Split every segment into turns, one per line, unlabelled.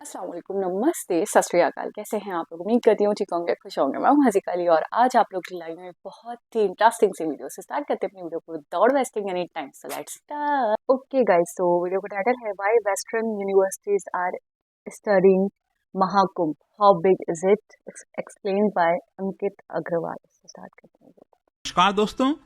अस्सलाम वालेकुम, नमस्ते, सत श्री अकाल। कैसे हैं आप लोग? उम्मीद करती हूँ ठीक होंगे, खुश होंगे। मैं हूँ हज़िका अली और आज आप लोग की लाइव में बहुत ही इंटरेस्टिंग सी वीडियो से स्टार्ट करते हैं अपनी वीडियो को without wasting any time. So let's start. Okay guys, तो वीडियो का टाइटल है why western universities are studying Mahakumbh, how big is it, explained by Ankit Agarwal. Start करते हैं।
नमस्कार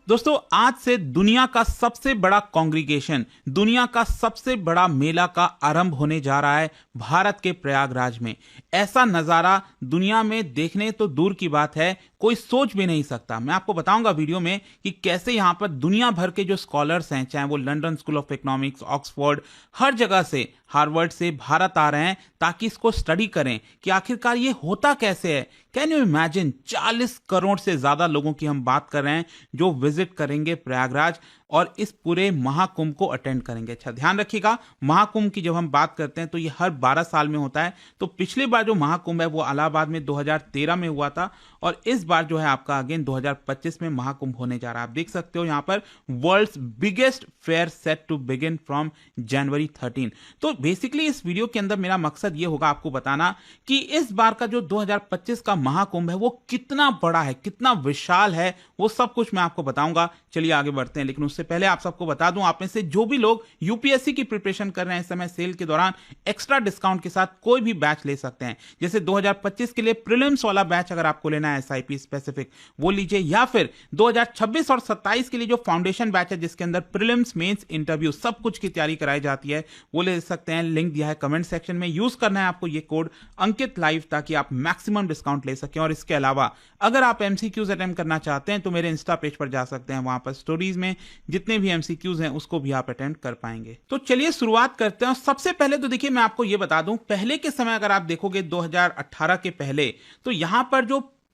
दोस्तों आज से दुनिया का सबसे बड़ा कांग्रीगेशन, दुनिया का सबसे बड़ा मेला का आरंभ होने जा रहा है भारत के प्रयागराज में। ऐसा नजारा दुनिया में देखने तो दूर की बात है, कोई सोच भी नहीं सकता। मैं आपको बताऊंगा वीडियो में कि कैसे यहां पर दुनिया भर के जो स्कॉलर्स हैं, चाहे वो London School of Economics, Oxford, हर जगह से, हार्वर्ड से भारत आ रहे हैं ताकि इसको स्टडी करें कि आखिरकार ये होता कैसे है। कैन यू इमेजिन 40 करोड़ से ज्यादा लोगों की हम बात कर रहे हैं जो विजिट करेंगे प्रयागराज और इस पूरे महाकुंभ को अटेंड करेंगे। अच्छा ध्यान रखिएगा, महाकुंभ की जब हम बात करते हैं तो ये हर 12 साल में होता है। तो पिछली बार जो महाकुंभ है वो इलाहाबाद में 2013 में हुआ था और इस बार जो है आपका अगेन 2025 में महाकुंभ होने जा रहा है। आप देख सकते हो यहाँ पर world's biggest fair set to begin from January 13। तो बेसिकली इस वीडियो के अंदर मेरा मकसद ये होगा आपको बताना कि इस बार का जो 2025 का महाकुंभ है वो कितना बड़ा है, कितना विशाल है, वो सब कुछ मैं आपको बताऊंगा। चलिए आगे बढ़ते हैं, लेकिन उससे पहले आप सबको बता दूं, आप में से जो भी लोग यूपीएससी की प्रिपरेशन कर रहे हैं इस समय सेल के दौरान एक्स्ट्रा डिस्काउंट के साथ कोई भी बैच ले सकते हैं। जैसे 2025 के लिए प्रीलिम्स वाला बैच अगर आपको लेना है एसआईपी स्पेसिफिक, वो लीजिए, या फिर 2026 और 27 के लिए जो फाउंडेशन बैच है जिसके अंदर प्रीलिम्स, मेंस, इंटरव्यू सब कुछ की तैयारी कराई जाती है, वो ले सकते हैं। लिंक दिया है कमेंट सेक्शन में। यूज करना है आपको ये कोड अंकित लाइव ताकि आप मैक्सिमम डिस्काउंट ले सकें। और इसके अलावा अगर आप एमसीक्यूज अटेम्प्ट करना चाहते हैं तो मेरे इंस्टा पेज पर जा सकते हैं, वहां पर स्टोरीज में जितने भी एमसीक्यूज हैं उसको भी आप अटेम्प्ट कर पाएंगे। तो चलिए शुरुआत करते हैं। सबसे पहले तो देखिए मैं आपको यह बता दूं, पहले के समय अगर आप देखोगे 2018 के पहले, तो यहां पर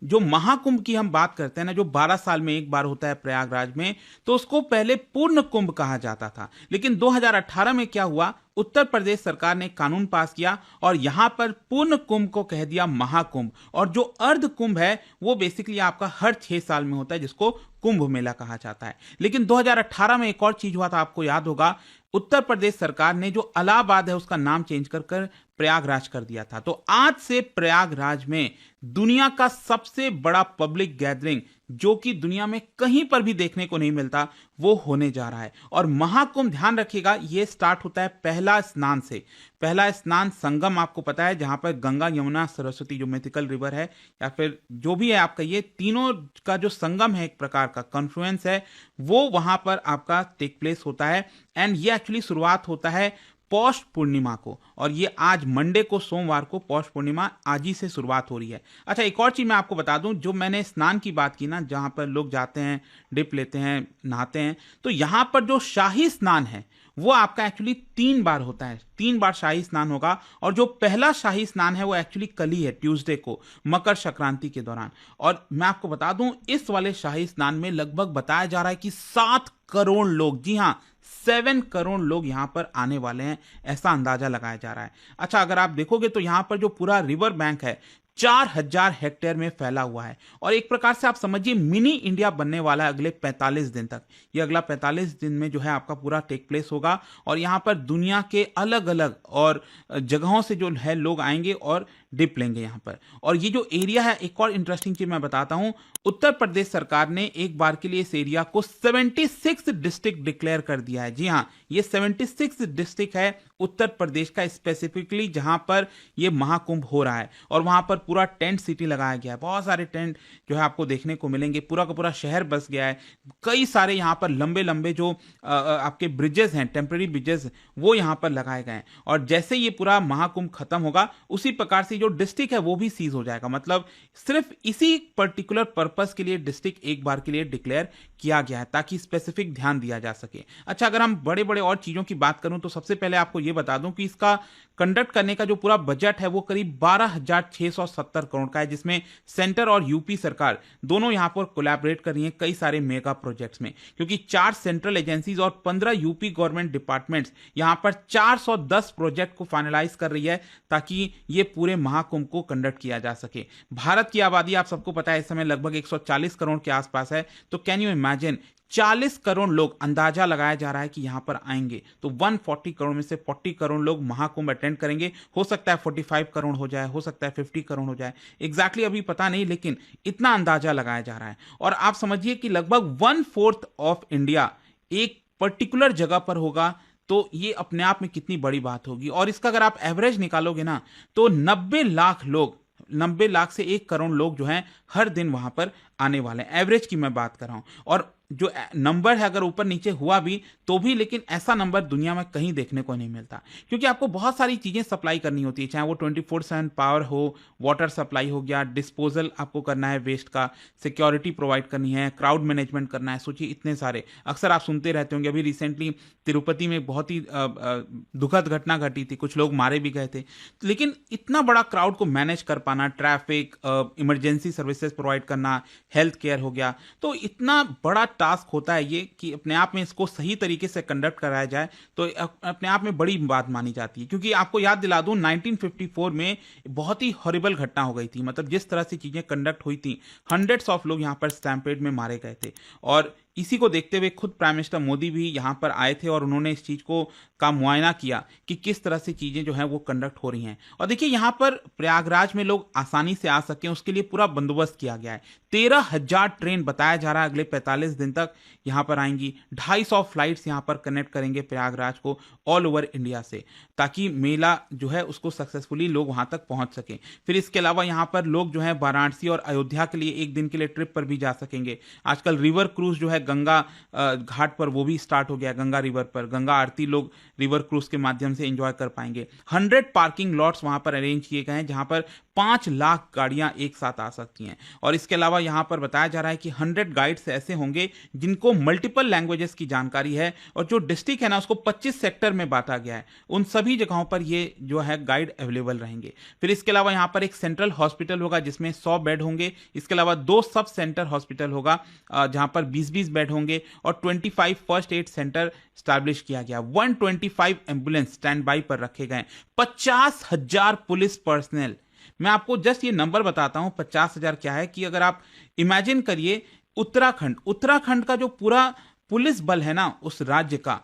जो महाकुंभ की हम बात करते हैं ना, जो 12 साल में एक बार होता है प्रयागराज में, तो उसको पहले पूर्ण कुंभ कहा जाता था। लेकिन 2018 में क्या हुआ, उत्तर प्रदेश सरकार ने कानून पास किया और यहां पर पूर्ण कुंभ को कह दिया महाकुंभ। और जो अर्ध कुंभ है वो बेसिकली आपका हर 6 साल में होता है, जिसको कुंभ मेला कहा जाता है। लेकिन 2018 में एक और चीज हुआ था, आपको याद होगा, उत्तर प्रदेश सरकार ने जो इलाहाबाद है उसका नाम चेंज कर प्रयागराज कर दिया था। तो आज से प्रयागराज में दुनिया का सबसे बड़ा पब्लिक गैदरिंग, जो कि दुनिया में कहीं पर भी देखने को नहीं मिलता, वो होने जा रहा है। और महाकुंभ, ध्यान रखिएगा, ये स्टार्ट होता है पहला स्नान से। पहला स्नान संगम आपको पता है, जहां पर गंगा, यमुना, सरस्वती जो मिथिकल रिवर है या फिर जो भी है आपका, ये तीनों का जो संगम है, एक प्रकार का कॉन्फ्लुएंस है, वो वहां पर आपका टेक प्लेस होता है। एंड ये एक्चुअली शुरुआत होता है पौष पूर्णिमा को, और ये आज मंडे को, सोमवार को पौष पूर्णिमा आज ही से शुरुआत हो रही है। अच्छा एक और चीज मैं आपको बता दूं, जो मैंने स्नान की बात की ना, जहां पर लोग जाते हैं, डिप लेते हैं, नहाते हैं, तो यहां पर जो शाही स्नान है वो आपका एक्चुअली 3 बार होता है। 3 बार शाही स्नान होगा। और जो पहला शाही स्नान है वो एक्चुअली कल ही है, ट्यूसडे को, मकर संक्रांति के दौरान। और मैं आपको बता दूं, इस वाले शाही स्नान में लगभग बताया जा रहा है कि 7 करोड़ लोग, जी हां 7 करोड़ लोग यहां पर आने वाले हैं, ऐसा अंदाजा लगाया जा रहा है। अच्छा अगर आप देखोगे तो यहां पर जो पूरा रिवर बैंक है 4000 हेक्टेयर में फैला हुआ है। और एक प्रकार से आप समझिए मिनी इंडिया बनने वाला है अगले 45 दिन तक। ये अगला 45 दिन में जो है आपका पूरा टेक प्लेस होगा। और यहाँ पर दुनिया के अलग अलग और जगहों से जो है लोग आएंगे और डिप लेंगे यहाँ पर। और ये जो एरिया है, एक और इंटरेस्टिंग चीज मैं बताता हूँ, उत्तर प्रदेश सरकार ने एक बार के लिए इस एरिया को 76 डिस्ट्रिक्ट डिक्लेयर कर दिया है। जी हाँ, ये 76 डिस्ट्रिक्ट है उत्तर प्रदेश का स्पेसिफिकली, जहां पर ये महाकुंभ हो रहा है। और वहां पर पूरा टेंट सिटी लगाया गया है, बहुत सारे टेंट जो है आपको देखने को मिलेंगे, पूरा का पूरा शहर बस गया है। कई सारे यहाँ पर लंबे लंबे जो आपके ब्रिजेस हैं, टेम्पररी ब्रिजेस, वो यहाँ पर लगाए गए हैं। और जैसे ये पूरा महाकुंभ खत्म होगा, उसी प्रकार से जो डिस्ट्रिक्ट है वो भी सीज हो जाएगा। मतलब सिर्फ इसी पर्टिकुलर पर्पस के लिए डिस्ट्रिक्ट एक बार के लिए डिक्लेयर किया गया है, ताकि स्पेसिफिक ध्यान दिया जा सके। अच्छा अगर हम बड़े बड़े और चीजों की बात करूं तो सबसे पहले आपको यह बता दूं कि इसका कंडक्ट करने का जो पूरा बजट है वो करीब 12,670 करोड़ का है, जिसमें सेंटर और यूपी सरकार दोनों यहां पर कोलैबोरेट कर रही हैं कई सारे मेगा प्रोजेक्ट्स में। क्योंकि 4 सेंट्रल एजेंसीज और 15 यूपी गवर्नमेंट डिपार्टमेंट्स यहां पर 410 प्रोजेक्ट को फाइनलाइज कर रही है, ताकि ये पूरे महाकुंभ को कंडक्ट किया जा सके। भारत की आबादी आप सबको पता है इस समय लगभग 140 करोड़ के आसपास है। तो कैन यू इमेजिन 40 करोड़ लोग अंदाजा लगाया जा रहा है कि यहां पर आएंगे। तो 140 करोड़ में से 40 करोड़ लोग महाकुंभ अटेंड करेंगे। हो सकता है 45 करोड़ हो जाए, हो सकता है 50 करोड़ हो जाए, एग्जैक्टली अभी पता नहीं, लेकिन इतना अंदाजा लगाया जा रहा है। और आप समझिए कि लगभग 1/4 ऑफ इंडिया एक पर्टिकुलर जगह पर होगा, तो ये अपने आप में कितनी बड़ी बात होगी। और इसका अगर आप एवरेज निकालोगे ना, तो 90 लाख लोग, 90 लाख से 1 करोड़ लोग जो हैं हर दिन वहां पर आने वाले हैं। एवरेज की मैं बात कर रहा हूं। और जो नंबर है अगर ऊपर नीचे हुआ भी तो भी, लेकिन ऐसा नंबर दुनिया में कहीं देखने को नहीं मिलता, क्योंकि आपको बहुत सारी चीजें सप्लाई करनी होती है, चाहे वो 24/7 पावर हो, वाटर सप्लाई हो गया, डिस्पोजल आपको करना है वेस्ट का, सिक्योरिटी प्रोवाइड करनी है, क्राउड मैनेजमेंट करना है। सोचिए इतने सारे, अक्सर आप सुनते रहते होंगे, अभी रिसेंटली तिरुपति में बहुत ही दुखद घटना घटी थी, कुछ लोग मारे भी गए थे। लेकिन इतना बड़ा क्राउड को मैनेज कर पाना, ट्रैफिक, इमरजेंसी सर्विसेज प्रोवाइड करना, हेल्थ केयर हो गया, तो इतना बड़ा टास्क होता है ये कि अपने आप में इसको सही तरीके से कंडक्ट कराया जाए तो अपने आप में बड़ी बात मानी जाती है। क्योंकि आपको याद दिला दूं, 1954 में बहुत ही हॉरिबल घटना हो गई थी। मतलब जिस तरह से चीजें कंडक्ट हुई थी, हंड्रेड्स ऑफ लोग यहां पर स्टैम्पेड में मारे गए थे। और इसी को देखते हुए खुद प्राइम मिनिस्टर मोदी भी यहां पर आए थे और उन्होंने इस चीज को का मुआयना किया कि किस तरह से चीजें जो है वो कंडक्ट हो रही हैं। और देखिए यहां पर प्रयागराज में लोग आसानी से आ सकें, उसके लिए पूरा बंदोबस्त किया गया है। 13,000 ट्रेन बताया जा रहा है अगले 45 दिन तक यहां पर आएंगी। 250 फ्लाइट्स यहां पर कनेक्ट करेंगे प्रयागराज को ऑल ओवर इंडिया से, ताकि मेला जो है उसको सक्सेसफुली लोग वहां तक पहुंच सकें। फिर इसके अलावा यहां पर लोग जो है वाराणसी और अयोध्या के लिए एक दिन के लिए ट्रिप पर भी जा सकेंगे। आजकल रिवर क्रूज जो है गंगा घाट पर, वो भी स्टार्ट हो गया। गंगा रिवर पर गंगा आरती लोग रिवर क्रूज के माध्यम से एंजॉय कर पाएंगे। 100 पार्किंग लॉट्स वहां पर अरेंज किए गए हैं, जहां पर 5 लाख गाड़ियां एक साथ आ सकती हैं। और इसके अलावा यहां पर बताया जा रहा है कि 100 गाइड्स ऐसे होंगे जिनको मल्टीपल लैंग्वेजेस की जानकारी है, और जो डिस्ट्रिक्ट है ना उसको 25 सेक्टर में बांटा गया है, उन सभी जगहों पर ये जो है गाइड अवेलेबल रहेंगे। फिर इसके अलावा यहां पर एक सेंट्रल हॉस्पिटल होगा जिसमें 100 बेड होंगे। इसके अलावा 2 सब सेंटर हॉस्पिटल होगा जहां पर 20-20 बेड होंगे, और 25 फर्स्ट एड सेंटर स्टैब्लिश किया गया। 125 एम्बुलेंस स्टैंड बाई पर रखे गए। 50,000 पुलिस पर्सनल। मैं आपको जस्ट ये नंबर बताता हूं 50,000 क्या है, कि अगर आप इमेजिन करिए उत्तराखंड का जो पूरा पुलिस बल है ना उस राज्य का,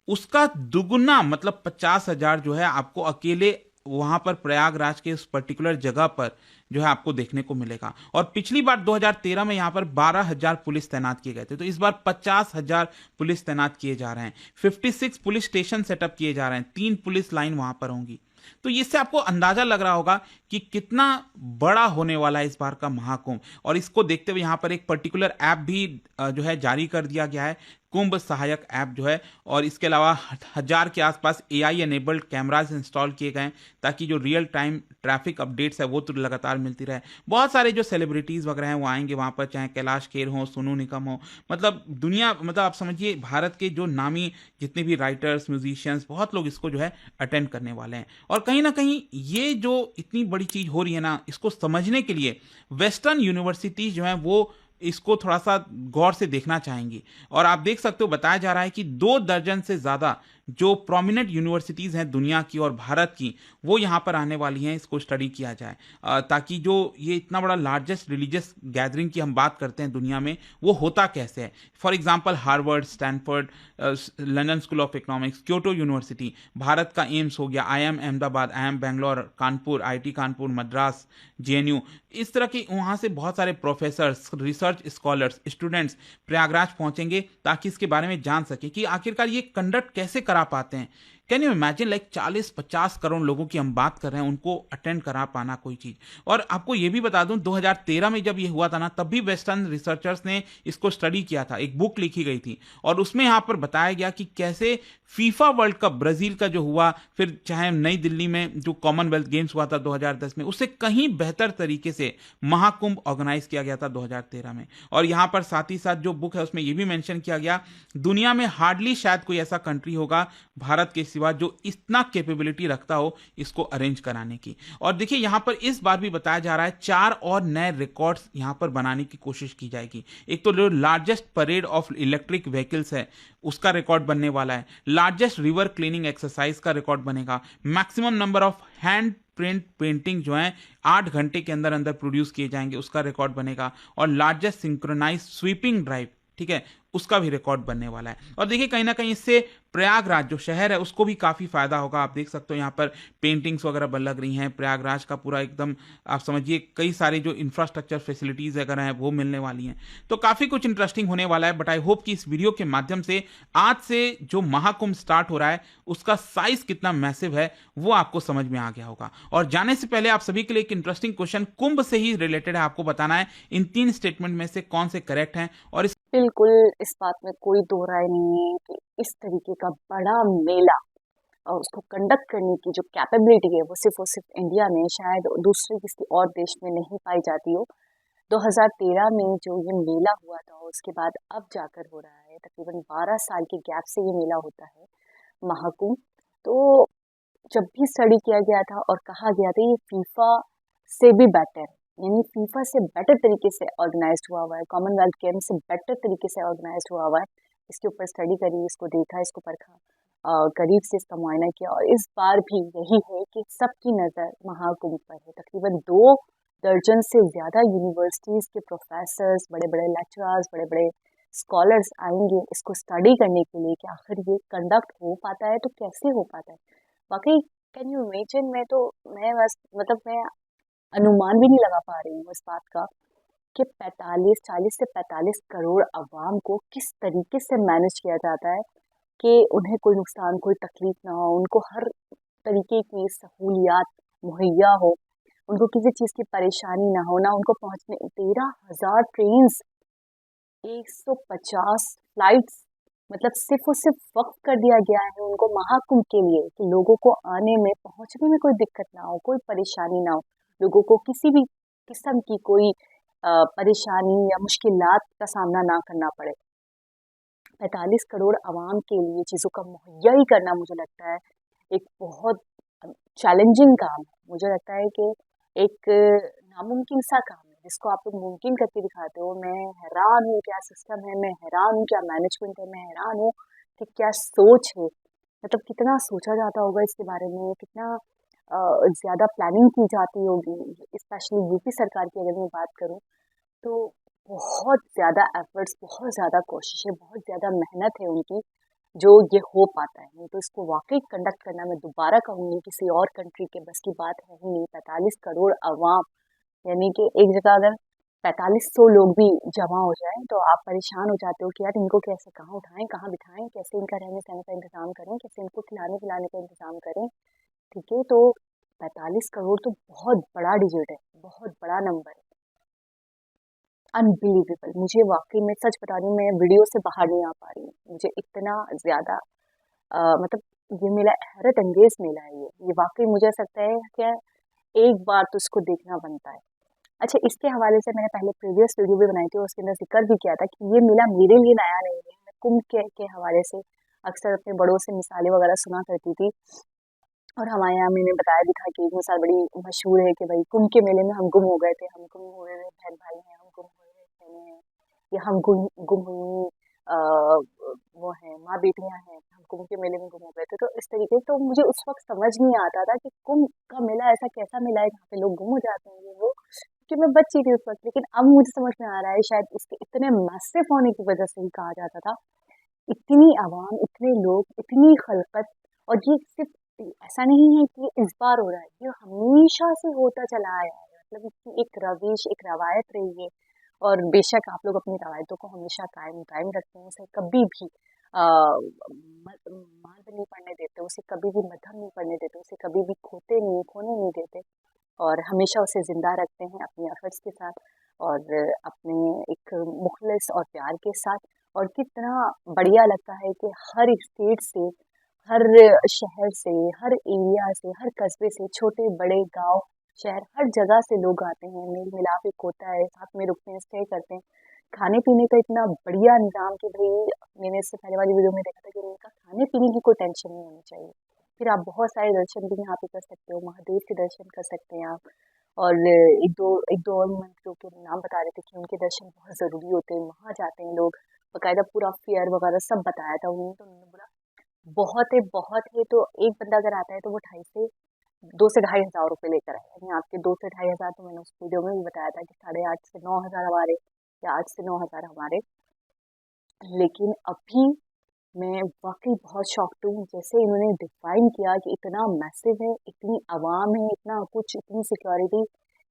उसका दुगुना, मतलब 50,000 जो है आपको अकेले वहां पर प्रयागराज के उस पर्टिकुलर जगह पर जो है आपको देखने को मिलेगा। और पिछली बार 2013 में यहां पर 12,000 पुलिस तैनात किए गए थे, तो इस बार 50,000 पुलिस तैनात किए जा रहे हैं। 56 पुलिस स्टेशन सेटअप किए जा रहे हैं, 3 पुलिस लाइन वहां पर होंगी। तो इससे आपको अंदाजा लग रहा होगा कि कितना बड़ा होने वाला है इस बार का महाकुंभ। और इसको देखते हुए यहां पर एक पर्टिकुलर ऐप भी जो है जारी कर दिया गया है, कुंभ सहायक ऐप जो है। और इसके अलावा 1000 के आसपास AI एनेबल्ड कैमराज इंस्टॉल किए गए हैं, ताकि जो रियल टाइम ट्रैफिक अपडेट्स है वो तो लगातार मिलती रहे। बहुत सारे जो सेलिब्रिटीज वगैरह हैं वो आएंगे वहां पर, चाहे कैलाश खेर हो, सोनू निगम हो, मतलब दुनिया, मतलब आप समझिए भारत के जो नामी जितने भी राइटर्स, म्यूजिशियंस, बहुत लोग इसको जो है अटेंड करने वाले हैं। और कहीं ना कहीं ये जो इतनी बड़ी चीज हो रही है ना, इसको समझने के लिए वेस्टर्न यूनिवर्सिटीज जो है वो इसको थोड़ा सा गौर से देखना चाहेंगी। और आप देख सकते हो, बताया जा रहा है कि 2 दर्जन से ज्यादा जो प्रोमिनेंट यूनिवर्सिटीज हैं दुनिया की और भारत की, वो यहां पर आने वाली हैं, इसको स्टडी किया जाए, ताकि जो ये इतना बड़ा लार्जेस्ट रिलीजियस गैदरिंग की हम बात करते हैं दुनिया में, वो होता कैसे है। For example Harvard, Stanford, London School of economics, Kyoto university, Bharat का एम्स हो गया, IIM Ahmedabad, IIM Bangalore, Kanpur, IIT Kanpur, Madras, JNU, इस तरह के वहां से बहुत सारे professors, research scholars, students Prayagraj पहुंचेंगे, ताकि इसके बारे में जान सके कि आखिरकार ये कंडक्ट कैसे करा पाते हैं। Can you imagine, like 40-50 crore लोगों की हम बात कर रहे हैं, उनको अटेंड करा पाना कोई चीज। और आपको यह भी बता दूं, 2013 में जब ये हुआ था ना, तब भी वेस्टर्न रिसर्चर्स ने इसको स्टडी किया था, एक बुक लिखी गई थी, और उसमें यहां पर बताया गया कि कैसे फीफा वर्ल्ड कप ब्राजील का जो हुआ, फिर चाहे नई दिल्ली में जो कॉमनवेल्थ गेम्स हुआ था 2010 में, उससे कहीं बेहतर तरीके से महाकुंभ ऑर्गेनाइज किया गया था 2013 में। और यहां पर साथ ही साथ जो बुक है उसमें यह भी मेंशन किया गया, दुनिया में हार्डली शायद कोई ऐसा कंट्री होगा भारत के सिवा जो इतना कैपेबिलिटी रखता हो इसको अरेंज कराने की। और देखिए यहां पर इस बार भी बताया जा रहा है 4 और नए रिकॉर्ड्स यहां पर बनाने की कोशिश की जाएगी। एक तो जो largest parade of electric vehicles है उसका रिकॉर्ड बनने वाला है, लार्जेस्ट रिवर क्लीनिंग एक्सरसाइज का रिकॉर्ड बनेगा, maximum number of hand print painting जो है 8 घंटे के अंदर अंदर प्रोड्यूस किए जाएंगे उसका रिकॉर्ड बनेगा, और लार्जेस्ट सिंक्रोनाइज स्वीपिंग ड्राइव ठीक है, उसका भी रिकॉर्ड बनने वाला है। और देखिए कहीं ना कहीं इससे प्रयागराज जो शहर है उसको भी काफ़ी फ़ायदा होगा। आप देख सकते हो यहाँ पर पेंटिंग्स वगैरह बन लग रही हैं, प्रयागराज का पूरा एकदम आप समझिए कई सारी जो इंफ्रास्ट्रक्चर फैसिलिटीज़ वगैरह हैं वो मिलने वाली हैं। तो काफ़ी कुछ इंटरेस्टिंग होने वाला है। बट आई होप कि इस वीडियो के माध्यम से आज से जो महाकुंभ स्टार्ट हो रहा है उसका साइज कितना मैसिव है वो आपको समझ में आ गया होगा। और जाने से पहले आप सभी के लिए एक इंटरेस्टिंग क्वेश्चन कुंभ से ही रिलेटेड है, आपको बताना है इन 3 स्टेटमेंट में से कौन से करेक्ट हैं। और इस
बिल्कुल, इस बात में कोई दो राय नहीं है कि इस तरीके का बड़ा मेला और उसको कंडक्ट करने की जो कैपेबिलिटी है वो सिर्फ इंडिया में, शायद दूसरे किसी और देश में नहीं पाई जाती हो। 2013 में जो ये मेला हुआ था उसके बाद अब जाकर हो रहा है, तकरीबन 12 साल के गैप से ये मेला होता है, महाकुंभ। तो जब भी स्टडी किया गया था और कहा गया था ये फीफा से भी बेटर है, यानी फीफा से बेटर तरीके से ऑर्गेनाइज्ड हुआ है, कॉमनवेल्थ गेम से बेटर तरीके से ऑर्गेनाइज्ड हुआ है। इसके ऊपर स्टडी करी, इसको देखा, इसको परखा, करीब से इसका मुआयना किया, और इस बार भी यही है कि सबकी नज़र महाकुंभ पर है। तकरीबन 2 दर्जन से ज़्यादा यूनिवर्सिटीज़ के प्रोफेसर्स, बड़े बड़े लेक्चरर्स, बड़े बड़े स्कॉलर्स आएंगे इसको स्टडी करने के लिए कि आखिर ये कंडक्ट हो पाता है तो कैसे हो पाता है। वाकई, कैन यू इमेजिन? मैं बस मतलब मैं अनुमान भी नहीं लगा पा रही हूँ इस बात का कि 40 से 45 करोड़ अवाम को किस तरीके से मैनेज किया जाता है कि उन्हें कोई नुकसान, कोई तकलीफ ना हो, उनको हर तरीके की सहूलियात मुहैया हो, उनको किसी चीज़ की परेशानी ना हो, ना उनको पहुंचने 13,000 ट्रेन, 150 फ्लाइट्स, मतलब सिर्फ और सिर्फ वक्त कर दिया गया है उनको महाकुंभ के लिए कि लोगों को आने में, पहुंचने में कोई दिक्कत ना हो, कोई परेशानी ना हो, लोगों को किसी भी किस्म की कोई परेशानी या मुश्किलात का सामना ना करना पड़े। 45 करोड़ आवाम के लिए चीज़ों का मुहैया ही करना, मुझे लगता है एक बहुत चैलेंजिंग काम है। मुझे लगता है कि एक नामुमकिन सा काम है जिसको आप लोग मुमकिन करके दिखाते हो। मैं हैरान हूँ क्या सिस्टम है, मैं हैरान हूँ क्या मैनेजमेंट है, मैं हैरान हूँ कि क्या सोच है। मतलब कितना सोचा जाता होगा इसके बारे में, कितना ज़्यादा प्लानिंग की जाती होगी, स्पेशली यूपी सरकार की अगर मैं बात करूँ तो बहुत ज़्यादा एफर्ट्स, बहुत ज़्यादा कोशिशें, बहुत ज़्यादा मेहनत है उनकी, जो ये हो पाता है। नहीं तो इसको वाकई कंडक्ट करना, मैं दोबारा कहूँगी, किसी और कंट्री के बस की बात है ही नहीं। 45 करोड़ अवाम, यानी कि एक जगह अगर 4500 लोग भी जमा हो जाए तो आप परेशान हो जाते हो कि यार इनको कैसे, कहाँ उठाएं, कहाँ बिठाएं, कैसे इनका रहने सहने का इंतजाम करें, कैसे इनको खिलाने पिलाने का इंतजाम करें। ठीक है, तो 45 करोड़ तो बहुत बड़ा डिजिट है, बहुत बड़ा नंबर है, अनबिलीवेबल। मुझे वाकई में सच बता रही हूँ, मैं वीडियो से बाहर नहीं आ पा रही हूँ। मुझे इतना ज़्यादा मतलब ये मेला हैरत अंगेज मेला है। ये वाकई मुझे ऐसा लगता है कि एक बार तो इसको देखना बनता है। अच्छा, इसके हवाले से मैंने पहले प्रीवियस वीडियो भी बनाई थी और उसके अंदर जिक्र भी किया था कि ये मेला मेरे लिए नया नहीं है। मैं कुंभ के हवाले से अक्सर अपने बड़ों से मिसालें वगैरह सुना करती थी, और हमारे यहाँ मैंने बताया भी था कि एक मिसाल बड़ी मशहूर है कि भाई कुंभ के मेले में हम गुम हो गए थे, हम गुम हुए हैं बहन भाई हैं, हम गुम हुए हैं बहनें हैं, या हम गुम गुम हुई अ, वो हैं माँ बेटियां हैं, हम कुंभ के मेले में गुम हो गए थे। तो इस तरीके से तो मुझे उस वक्त समझ नहीं आता था कि कुंभ का मेला ऐसा कैसा मेला है जहाँ पे लोग गुम हो जाते हैं, ये वो, क्योंकि मैं बच्ची थी उस वक्त। लेकिन अब मुझे समझ में आ रहा है शायद इसके इतने मैसिव होने की वजह से ही कहा जाता था। इतनी आवाम, इतने लोग, इतनी खलकत, और ये सिर्फ ऐसा नहीं है कि ये इस बार हो रहा है, ये हमेशा से होता चला आया है। मतलब इसकी एक रविश, एक रवायत रही है, और बेशक आप लोग अपनी रवायतों को हमेशा कायम कायम रखते हैं, उसे कभी भी मांद नहीं पड़ने देते, उसे कभी भी मध्यम नहीं पड़ने देते, उसे कभी भी खोने नहीं देते, और हमेशा उसे ज़िंदा रखते हैं अपनी एफर्ट्स के साथ, और अपने एक मुखलिस और प्यार के साथ। और कितना बढ़िया लगता है कि हर स्टेट से, हर शहर से, हर एरिया से, हर कस्बे से, छोटे बड़े गांव शहर, हर जगह से लोग आते हैं, मेल मिलाप एक होता है, साथ में रुकते हैं, स्टे करते हैं। खाने पीने का इतना बढ़िया निज़ाम कि भाई, मैंने इससे पहले वाली वीडियो में देखा था कि उनका खाने पीने की कोई टेंशन नहीं होनी चाहिए। फिर आप बहुत सारे दर्शन भी यहाँ पे कर सकते हो, महादेव के दर्शन कर सकते हैं आप। और एक दो और मंदिरों के नाम बता रहे थे कि उनके दर्शन बहुत ज़रूरी होते हैं, वहाँ जाते हैं लोग। बाकायदा पूरा फेयर वगैरह सब बताया था उन्होंने, तो उन्होंने बोला बहुत है तो एक बंदा अगर आता है तो वो 2 से 2.5 हज़ार रुपये लेकर आए। यानी आपके 2 से 2.5 हज़ार, तो मैंने उस वीडियो में भी बताया था कि 8.5 से 9 हज़ार हमारे, या 8 से 9 हज़ार हमारे लेकिन अभी मैं वाक़ई बहुत शॉक्ड हूँ, जैसे इन्होंने डिफ़ाइन किया कि इतना मैसिव है, इतनी आवाम है, इतना कुछ, इतनी सिक्योरिटी,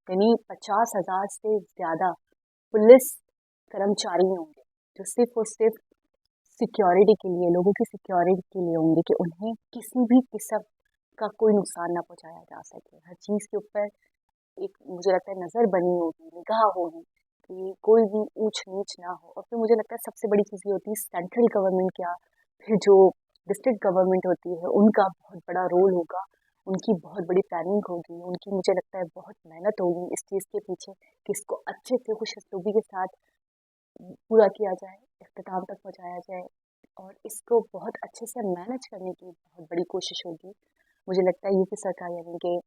यानी 50,000 से ज़्यादा पुलिस कर्मचारी होंगे, जो सिर्फ़ और सिर्फ़ सिक्योरिटी के लिए, लोगों की सिक्योरिटी के लिए होंगे कि उन्हें किसी भी किस्म का कोई नुकसान ना पहुँचाया जा सके। हर चीज़ के ऊपर एक मुझे लगता है नज़र बनी होगी, निगाह होगी कि कोई भी ऊँच-नीच ना हो। और फिर मुझे लगता है सबसे बड़ी चीज़ ये होती है सेंट्रल गवर्नमेंट क्या, फिर जो डिस्ट्रिक्ट गवर्नमेंट होती है उनका बहुत बड़ा रोल होगा, उनकी बहुत बड़ी प्लानिंग होगी, उनकी मुझे लगता है बहुत मेहनत होगी इस चीज़ के पीछे कि इसको अच्छे से खुशनुमा के साथ पूरा किया जाए, इख्तिताम तक पहुँचाया जाए और इसको बहुत अच्छे से मैनेज करने की बहुत बड़ी कोशिश होगी। मुझे लगता है यूपी सरकार यानी कि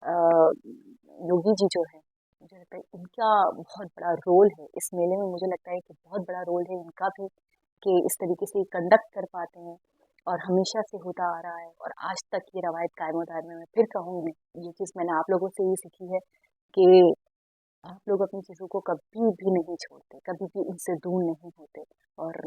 अ, योगी जी जो हैं, मुझे लगता है इनका बहुत बड़ा रोल है इस मेले में। मुझे लगता है कि बहुत बड़ा रोल है इनका भी कि इस तरीके से कंडक्ट कर पाते हैं और हमेशा से होता आ रहा है और आज तक ये रवायत कायम-ओ-दर में। मैं फिर कहूँगी, ये चीज़ मैंने आप लोगों से ही सीखी है कि आप लोग अपनी चीज़ों को कभी भी नहीं छोड़ते, कभी भी उनसे दूर नहीं होते और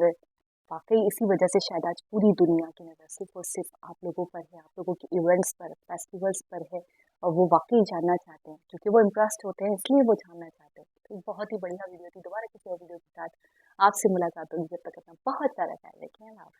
वाक़ई इसी वजह से शायद आज पूरी दुनिया की नज़र सिर्फ़ और सिर्फ़ आप लोगों पर है, आप लोगों के इवेंट्स पर, फेस्टिवल्स पर है और वो वाक़ई जानना चाहते हैं, क्योंकि वो इम्प्रेस्ड होते हैं इसलिए वो जानना चाहते हैं। तो बहुत ही बढ़िया वीडियो थी, दोबारा किसी और वीडियो के साथ आपसे मुलाकात होगी, जब तक अपना बहुत सारा ख्याल रखें। अल्लाह हाफ़िज़।